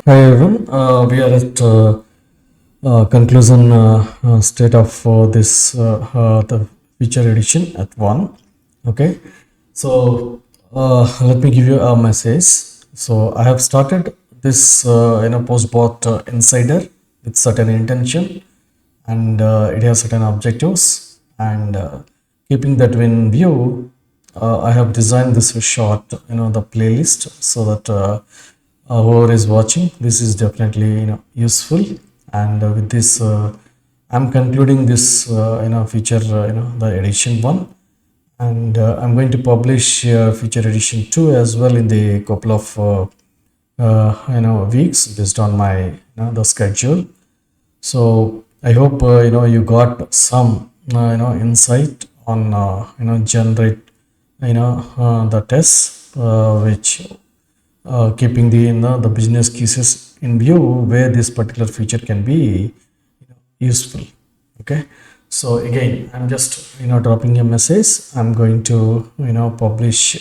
Hi everyone, we are at conclusion state of this the feature edition at 1. Okay, so let me give you a message. So I have started this Postbot insider with certain intention, and it has certain objectives, and keeping that in view, I have designed this short the playlist so that whoever is watching this is definitely useful. And with this I'm concluding this feature the edition 1, and I'm going to publish feature edition 2 as well in the couple of weeks based on my the schedule. So I hope you got some insight on generate the tests which keeping the business cases in view where this particular feature can be useful. Okay, so again I'm just dropping a message. I'm going to publish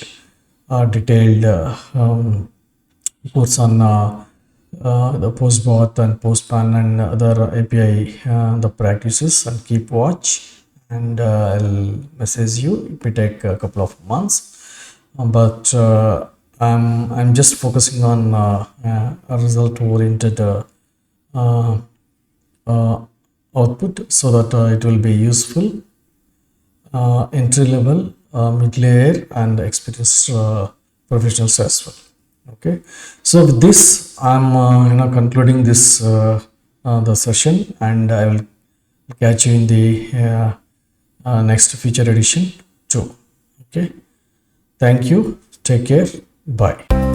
a detailed course on the Postbot and Postpan and other API the practices, and keep watch, and I'll message you. It may take a couple of months, but I'm just focusing on a result oriented output so that it will be useful entry level, mid layer, and experienced professionals as well. Okay, so with this I'm concluding this the session, and I will catch you in the next feature edition too. Okay, thank you, take care, bye.